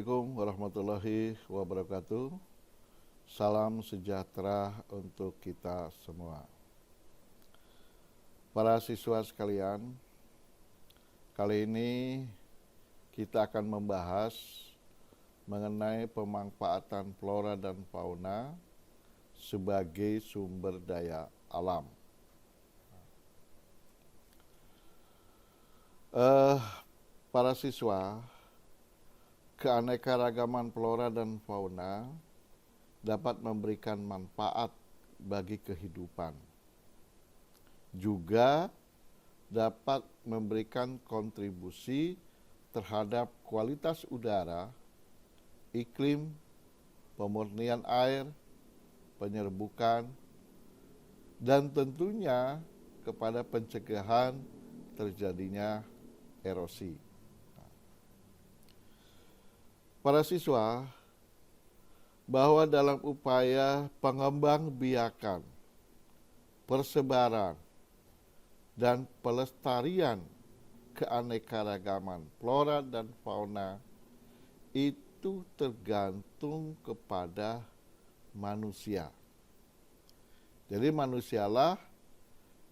Assalamualaikum warahmatullahi wabarakatuh. Salam sejahtera untuk kita semua. Para siswa sekalian, kali ini kita akan membahas mengenai pemanfaatan flora dan fauna sebagai sumber daya alam. Para siswa, keanekaragaman flora dan fauna dapat memberikan manfaat bagi kehidupan. Juga dapat memberikan kontribusi terhadap kualitas udara, iklim, pemurnian air, penyerbukan, dan tentunya kepada pencegahan terjadinya erosi. Para siswa, bahwa dalam upaya pengembangbiakan, persebaran, dan pelestarian keanekaragaman flora dan fauna itu tergantung kepada manusia. Jadi manusialah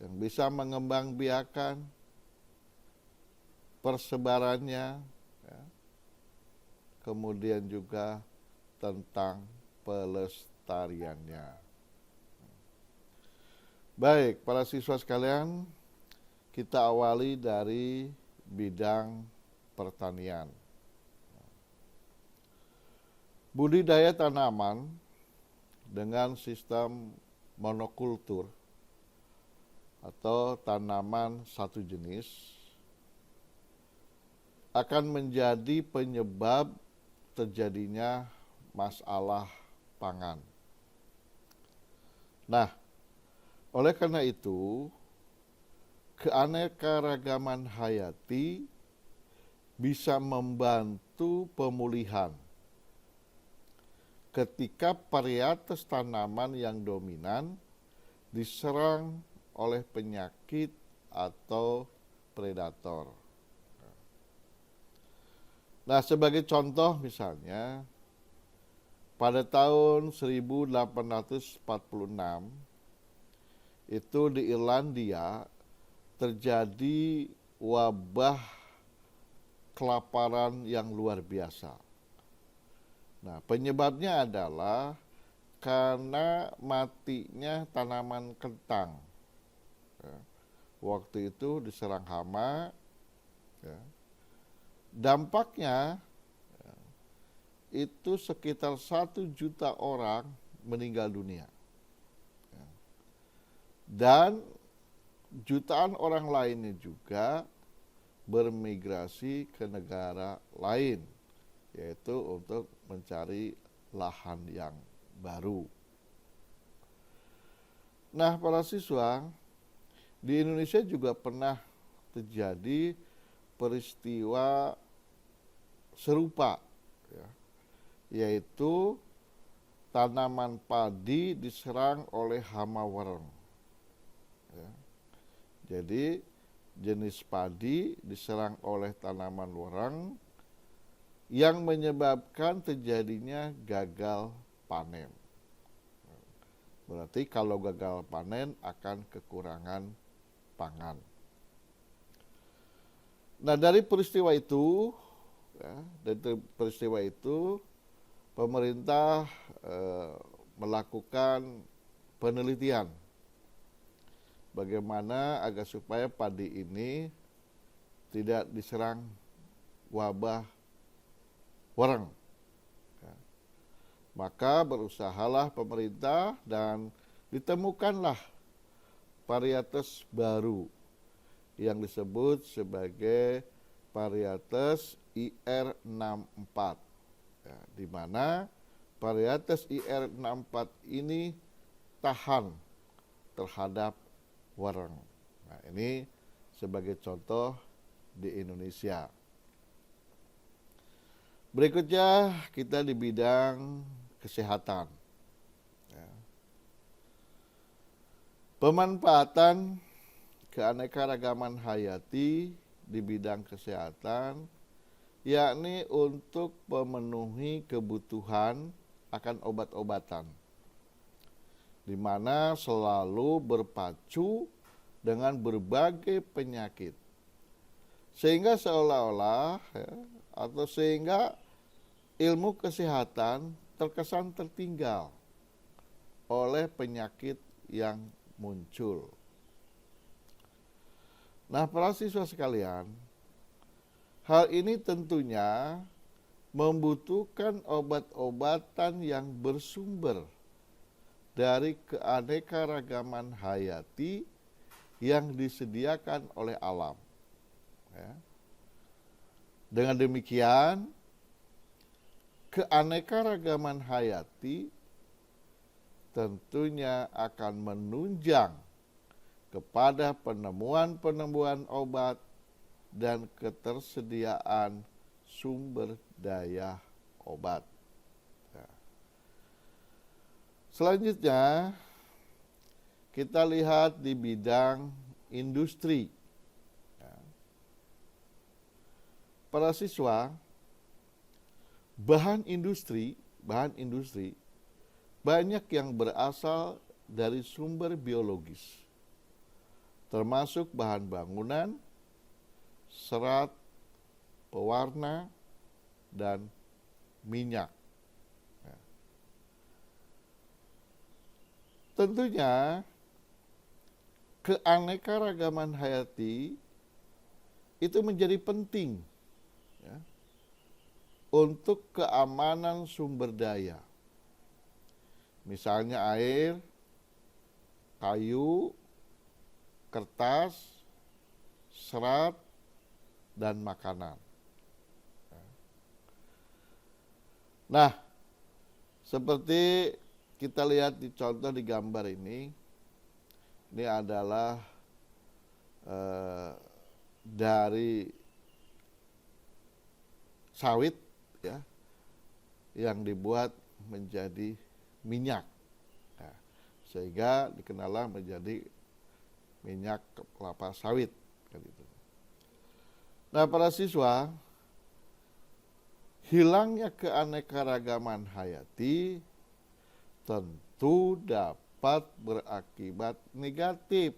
yang bisa mengembangbiakan persebarannya, kemudian juga tentang pelestariannya. Baik, para siswa sekalian, kita awali dari bidang pertanian. Budidaya tanaman dengan sistem monokultur atau tanaman satu jenis akan menjadi penyebab terjadinya masalah pangan. Nah, oleh karena itu, keanekaragaman hayati bisa membantu pemulihan ketika varietas tanaman yang dominan diserang oleh penyakit atau predator. Nah, sebagai contoh misalnya, pada tahun 1846 itu di Irlandia terjadi wabah kelaparan yang luar biasa. Nah, penyebabnya adalah karena matinya tanaman kentang. Waktu itu diserang hama. Dampaknya itu sekitar 1 juta orang meninggal dunia. Dan jutaan orang lainnya juga bermigrasi ke negara lain, yaitu untuk mencari lahan yang baru. Nah, para siswa, di Indonesia juga pernah terjadi peristiwa serupa, yaitu tanaman padi diserang oleh hama wereng. Jadi jenis padi diserang oleh tanaman wereng yang menyebabkan terjadinya gagal panen. Berarti kalau gagal panen akan kekurangan pangan. Nah, dari peristiwa itu, pemerintah melakukan penelitian bagaimana agar supaya padi ini tidak diserang wabah wereng. Maka berusahalah pemerintah dan ditemukanlah varietas baru yang disebut sebagai varietas IR64, di mana varietas IR64 ini tahan terhadap wereng. Nah, ini sebagai contoh di Indonesia. Berikutnya kita di bidang kesehatan. Pemanfaatan keanekaragaman hayati di bidang kesehatan yakni untuk memenuhi kebutuhan akan obat-obatan, di mana selalu berpacu dengan berbagai penyakit. Sehingga seolah-olah atau sehingga ilmu kesehatan terkesan tertinggal oleh penyakit yang muncul. Nah, para siswa sekalian, hal ini tentunya membutuhkan obat-obatan yang bersumber dari keanekaragaman hayati yang disediakan oleh alam. Dengan demikian, keanekaragaman hayati tentunya akan menunjang kepada penemuan-penemuan obat dan ketersediaan sumber daya obat. Selanjutnya, kita lihat di bidang industri. Para siswa, bahan industri banyak yang berasal dari sumber biologis, termasuk bahan bangunan, serat, pewarna, dan minyak. Tentunya keanekaragaman hayati itu menjadi penting untuk keamanan sumber daya. Misalnya air, kayu, kertas, serat, dan makanan. Nah, seperti kita lihat di contoh di gambar ini adalah dari sawit yang dibuat menjadi minyak, sehingga dikenallah menjadi minyak kelapa sawit. Nah, para siswa, hilangnya keanekaragaman hayati tentu dapat berakibat negatif,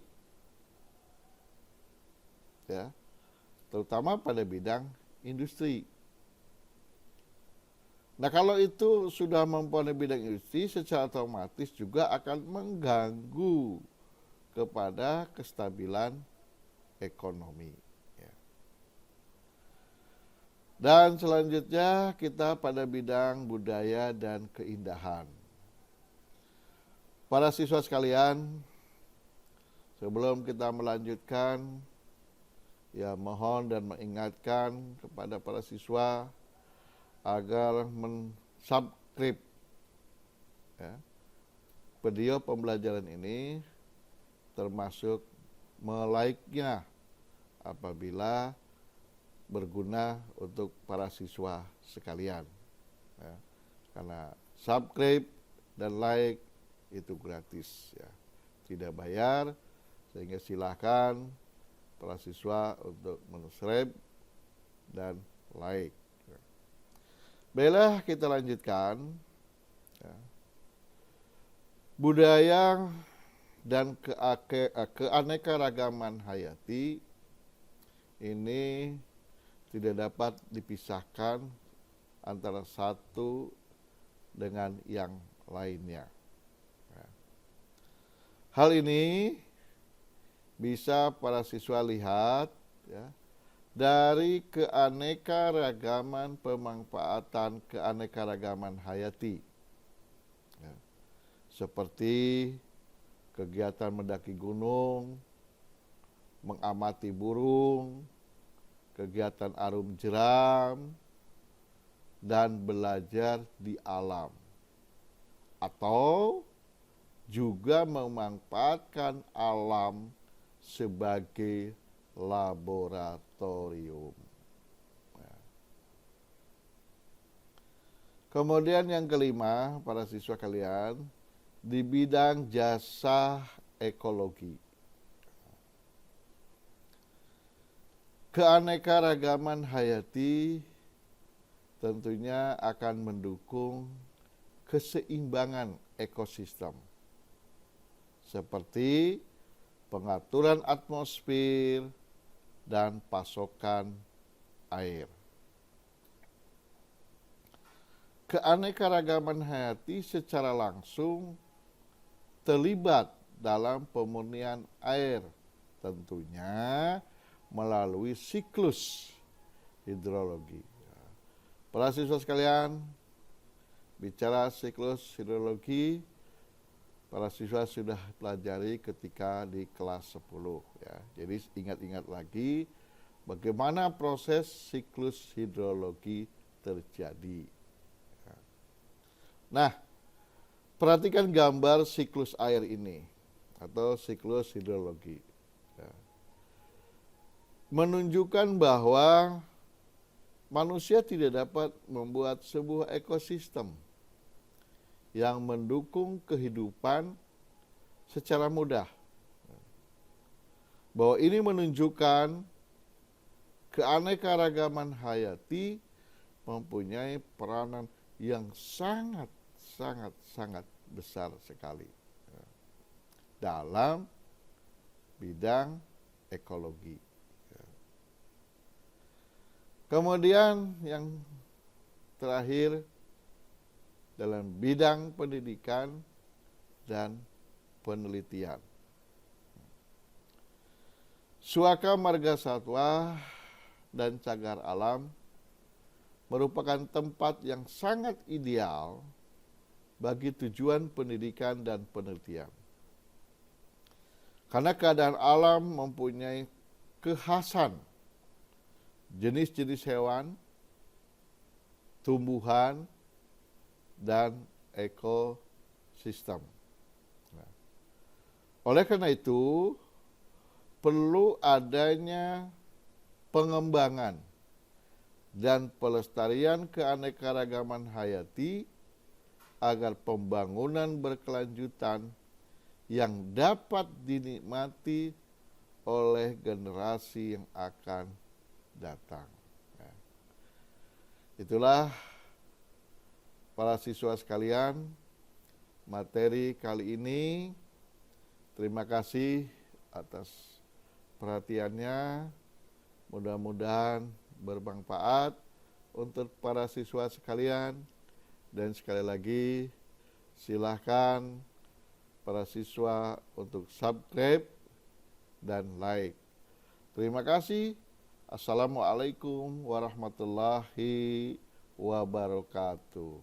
terutama pada bidang industri. Nah, kalau itu sudah mempunyai bidang industri, secara otomatis juga akan mengganggu kepada kestabilan ekonomi. Dan selanjutnya kita pada bidang budaya dan keindahan. Para siswa sekalian, sebelum kita melanjutkan, mohon dan mengingatkan kepada para siswa agar mensubscribe video pembelajaran ini, termasuk melike-nya apabila berguna untuk para siswa sekalian. Karena subscribe dan like itu gratis, tidak bayar, sehingga silakan para siswa untuk subscribe dan like. Baiklah, kita lanjutkan. Budaya dan keanekaragaman hayati ini tidak dapat dipisahkan antara satu dengan yang lainnya. Hal ini bisa para siswa lihat dari keanekaragaman pemanfaatan keanekaragaman hayati, seperti kegiatan mendaki gunung, mengamati burung, kegiatan arum jeram, dan belajar di alam, atau juga memanfaatkan alam sebagai laboratorium. Kemudian yang kelima, para siswa kalian, di bidang jasa ekologi. Keanekaragaman hayati tentunya akan mendukung keseimbangan ekosistem seperti pengaturan atmosfer dan pasokan air. Keanekaragaman hayati secara langsung terlibat dalam pemurnian air, tentunya melalui siklus hidrologi. Para siswa sekalian, bicara siklus hidrologi, para siswa sudah pelajari ketika di kelas 10 ya. Jadi ingat-ingat lagi bagaimana proses siklus hidrologi terjadi. Nah, perhatikan gambar siklus air ini atau siklus hidrologi. Ya. Menunjukkan bahwa manusia tidak dapat membuat sebuah ekosistem yang mendukung kehidupan secara mudah. Bahwa ini menunjukkan keanekaragaman hayati mempunyai peranan yang sangat besar sekali dalam bidang ekologi. Kemudian yang terakhir dalam bidang pendidikan dan penelitian. Suaka Marga Satwa dan Cagar Alam merupakan tempat yang sangat ideal bagi tujuan pendidikan dan penelitian. Karena keadaan alam mempunyai kekhasan jenis-jenis hewan, tumbuhan, dan ekosistem. Nah, oleh karena itu, perlu adanya pengembangan dan pelestarian keanekaragaman hayati agar pembangunan berkelanjutan yang dapat dinikmati oleh generasi yang akan datang. Ya. Itulah para siswa sekalian, materi kali ini. Terima kasih atas perhatiannya. Mudah-mudahan bermanfaat untuk para siswa sekalian. Dan sekali lagi silahkan para siswa untuk subscribe dan like. Terima kasih. Assalamualaikum warahmatullahi wabarakatuh.